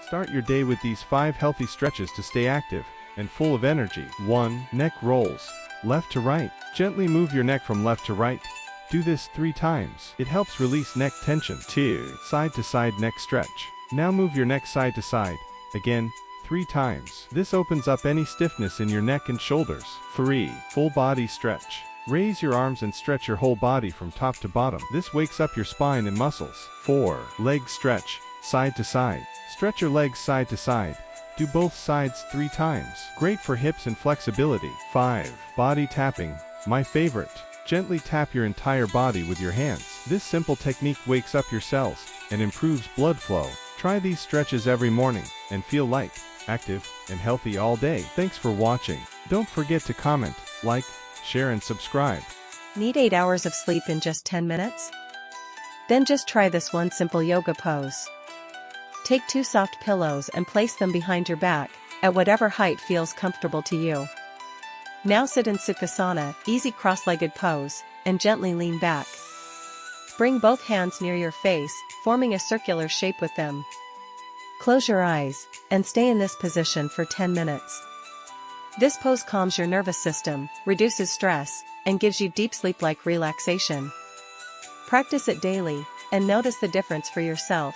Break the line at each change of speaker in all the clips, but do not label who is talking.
Start your day with these 5 healthy stretches to stay active and full of energy. 1. Neck rolls. Left to right. Gently move your neck from left to right. Do this 3 times. It helps release neck tension. 2. Side to side neck stretch. Now move your neck side to side. Again, 3 times. This opens up any stiffness in your neck and shoulders. 3. Full body stretch. Raise your arms and stretch your whole body from top to bottom. This wakes up your spine and muscles. 4. Leg stretch. Side to side. Stretch your legs side to side. Do both sides 3 times. Great for hips and flexibility. 5. Body tapping. My favorite. Gently tap your entire body with your hands. This simple technique wakes up your cells and improves blood flow. Try these stretches every morning and feel light, active, and healthy all day. Thanks for watching. Don't forget to comment, like, share and subscribe.
Need 8 hours of sleep in just 10 minutes? Then just try this one simple yoga pose. Take 2 soft pillows and place them behind your back, at whatever height feels comfortable to you. Now sit in Sukhasana, easy cross-legged pose, and gently lean back. Bring both hands near your face, forming a circular shape with them. Close your eyes, and stay in this position for 10 minutes. This pose calms your nervous system, reduces stress, and gives you deep sleep-like relaxation. Practice it daily, and notice the difference for yourself.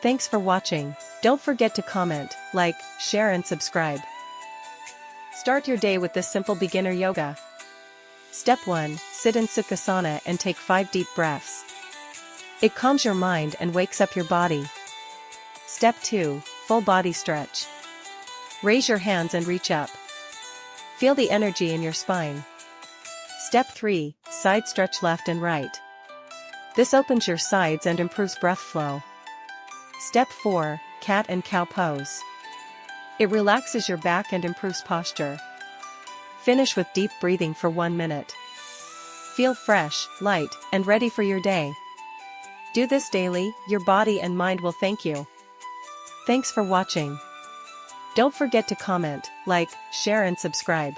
Thanks for watching. Don't forget to comment, like, share and subscribe. Start your day with this simple beginner yoga. Step 1. Sit in Sukhasana and take 5 deep breaths. It calms your mind and wakes up your body. Step 2. Full body stretch. Raise your hands and reach up. Feel the energy in your spine. Step 3. Side stretch left and right. This opens your sides and improves breath flow. Step 4. Cat and cow pose. It relaxes your back and improves posture. Finish with deep breathing for 1 minute. Feel fresh, light, and ready for your day. Do this daily, your body and mind will thank you. Thanks for watching. Don't forget to comment, like, share and subscribe.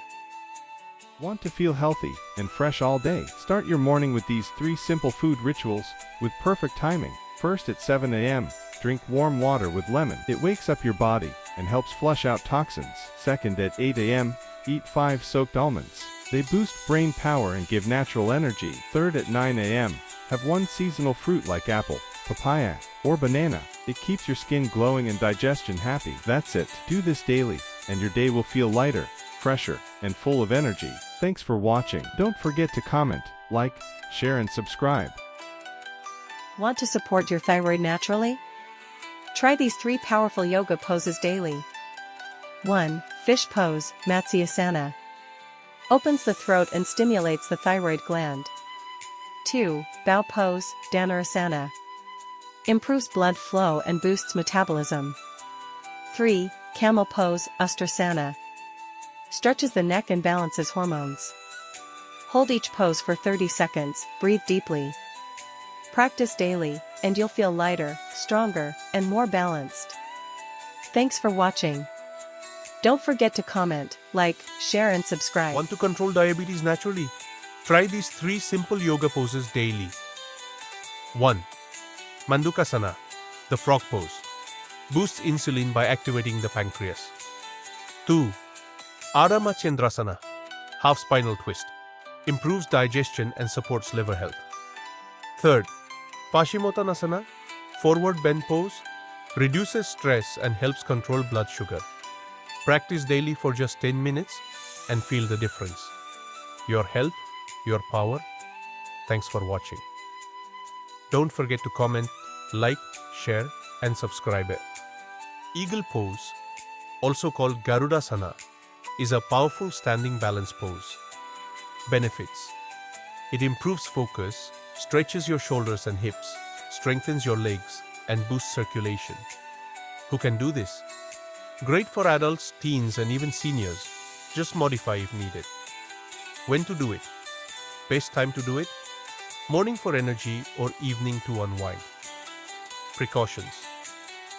Want to feel healthy and fresh all day? Start your morning with these 3 simple food rituals with perfect timing. First, at 7 a.m., drink warm water with lemon. It wakes up your body and helps flush out toxins. Second, at 8 a.m., eat 5 soaked almonds. They boost brain power and give natural energy. Third, at 9 a.m., have 1 seasonal fruit like apple, papaya, or banana. It keeps your skin glowing and digestion happy. That's it. Do this daily, and your day will feel lighter, fresher, and full of energy. Thanks for watching. Don't forget to comment, like, share and subscribe.
Want to support your thyroid naturally? Try these 3 powerful yoga poses daily. 1. Fish pose, Matsyasana. Opens the throat and stimulates the thyroid gland. 2. Bow pose, Dhanurasana. Improves blood flow and boosts metabolism. 3. Camel pose, Ustrasana. Stretches the neck and balances hormones. Hold each pose for 30 seconds, breathe deeply. Practice daily, and you'll feel lighter, stronger, and more balanced. Thanks for watching. Don't forget to comment, like, share and subscribe.
Want to control diabetes naturally? Try these 3 simple yoga poses daily. 1. Mandukasana, the frog pose. Boosts insulin by activating the pancreas. 2. Ardha Machendrasana, half spinal twist. Improves digestion and supports liver health. 3rd, Paschimottanasana, forward bend pose. Reduces stress and helps control blood sugar. Practice daily for just 10 minutes and feel the difference. Your health, your power. Thanks for watching. Don't forget to comment, like, share, and subscribe. Eagle pose, also called Garudasana, is a powerful standing balance pose. Benefits: it improves focus, stretches your shoulders and hips, strengthens your legs, and boosts circulation. Who can do this? Great for adults, teens, and even seniors. Just modify if needed. When to do it? Best time to do it? Morning for energy or evening to unwind. Precautions: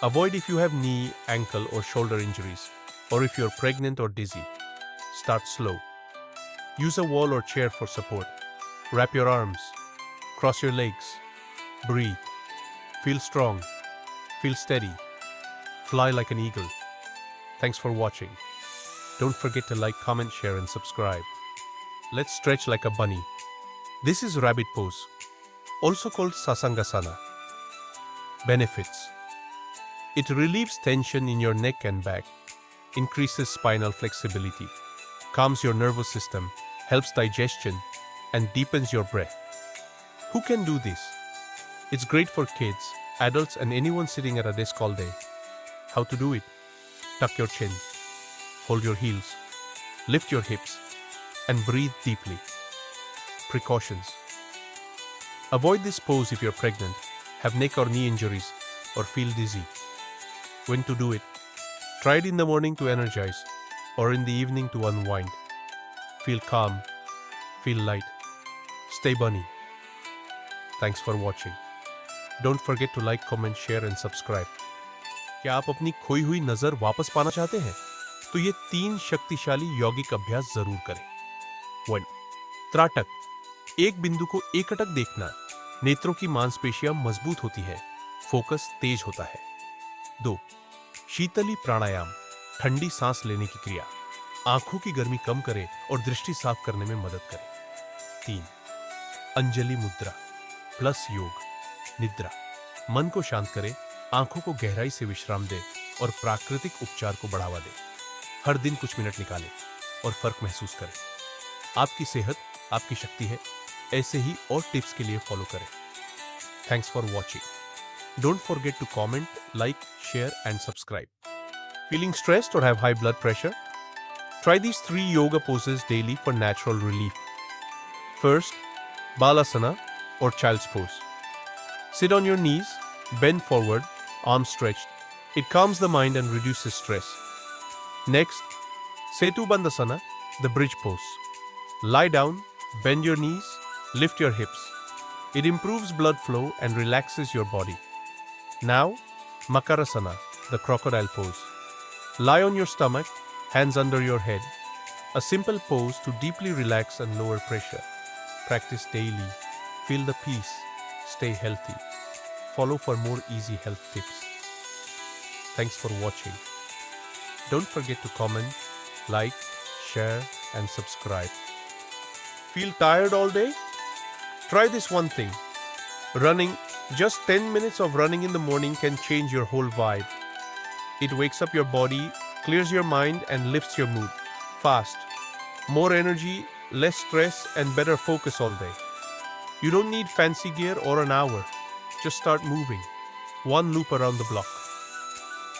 avoid if you have knee, ankle, or shoulder injuries, or if you're pregnant or dizzy. Start slow. Use a wall or chair for support. Wrap your arms. Cross your legs. Breathe. Feel strong. Feel steady. Fly like an eagle. Thanks for watching. Don't forget to like, comment, share and subscribe. Let's stretch like a bunny. This is rabbit pose, also called sasangasana. Benefits. It relieves tension in your neck and back, increases spinal flexibility, calms your nervous system, helps digestion, and deepens your breath. Who can do this? It's great for kids, adults, and anyone sitting at a desk all day. How to do it? Tuck your chin, hold your heels, lift your hips, and breathe deeply. Precautions. Avoid this pose if you're pregnant, have neck or knee injuries, or feel dizzy. When to do it? Try it in the morning to energize, or in the evening to unwind. Feel calm, feel light, stay bunny. Thanks for watching. Don't forget to like, comment, share and subscribe. क्या आप अपनी खोई हुई नजर वापस पाना चाहते हैं? तो ये 3 शक्तिशाली यौगिक अभ्यास जरूर करें। 1. त्राटक। एक बिंदु को एकटक देखना। नेत्रों की मांसपेशियां मजबूत होती है, फोकस तेज होता है। 2. शीतली प्राणायाम। ठंडी सांस लेने की क्रिया आंखों की गर्मी कम करे और दृष्टि साफ करने में मदद करे। 3. अंजलि मुद्रा प्लस योग निद्रा। मन को शांत करे, आंखों को गहराई से विश्राम दे और प्राकृतिक उपचार को बढ़ावा दे। हर दिन कुछ मिनट निकालें और फर्क महसूस करें। आपकी सेहत आपकी शक्ति है। ऐसे ही और टिप्स के लिए फॉलो करें। Thanks for watching. Don't forget to comment, like, share and subscribe. Feeling stressed or have high blood pressure? Try these 3 yoga poses daily for natural relief. First, Balasana or child's pose. Sit on your knees, bend forward, arms stretched. It calms the mind and reduces stress. Next, Setu Bandhasana, the bridge pose. Lie down, bend your knees, lift your hips. It improves blood flow and relaxes your body. Now, Makarasana, the crocodile pose. Lie on your stomach, hands under your head. A simple pose to deeply relax and lower pressure. Practice daily. Feel the peace. Stay healthy. Follow for more easy health tips. Thanks for watching. Don't forget to comment, like, share, and subscribe. Feel tired all day? Try this one thing. Running. Just 10 minutes of running in the morning can change your whole vibe. It wakes up your body, clears your mind, and lifts your mood. Fast. More energy, less stress, and better focus all day. You don't need fancy gear or an hour. Just start moving. 1 loop around the block.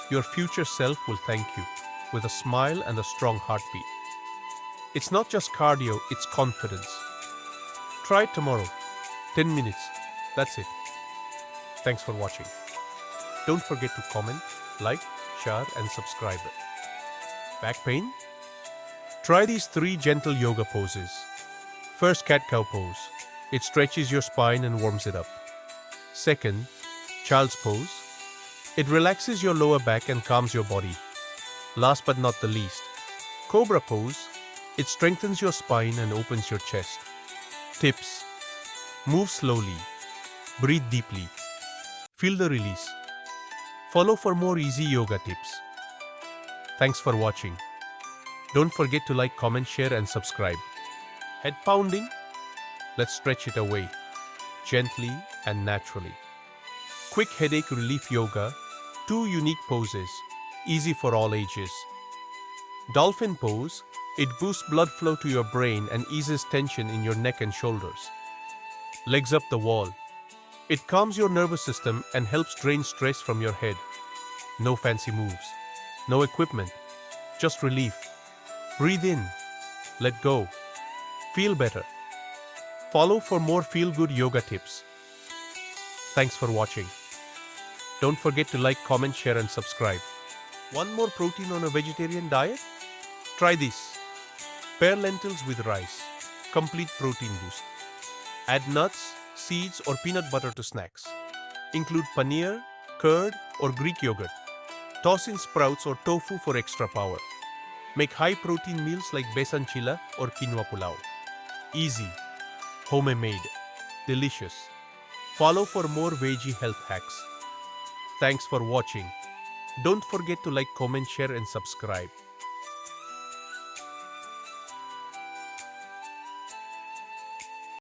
Your future self will thank you with a smile and a strong heartbeat. It's not just cardio, it's confidence. Try it tomorrow. 10 minutes. That's it. Thanks for watching. Don't forget to comment, like, share and subscribe. Back pain? Try these 3 gentle yoga poses. First, cat-cow pose. It stretches your spine and warms it up. Second, child's pose. It relaxes your lower back and calms your body. Last but not the least, cobra pose. It strengthens your spine and opens your chest. Tips. Move slowly. Breathe deeply. Feel the release. Follow for more easy yoga tips. Thanks for watching. Don't forget to like, comment, share and subscribe. Head pounding? Let's stretch it away. Gently and naturally. Quick headache relief yoga. 2 unique poses. Easy for all ages. Dolphin pose. It boosts blood flow to your brain and eases tension in your neck and shoulders. Legs up the wall. It calms your nervous system and helps drain stress from your head. No fancy moves. No equipment. Just relief. Breathe in. Let go. Feel better. Follow for more feel-good yoga tips. Thanks for watching. Don't forget to like, comment, share and subscribe. Want more protein on a vegetarian diet? Try this. Pair lentils with rice. Complete protein boost. Add nuts, seeds or peanut butter to snacks. Include paneer, curd or Greek yogurt. Toss in sprouts or tofu for extra power. Make high-protein meals like besan chilla or quinoa pulao. Easy, homemade, delicious. Follow for more veggie health hacks. Thanks for watching. Don't forget to like, comment, share, and subscribe.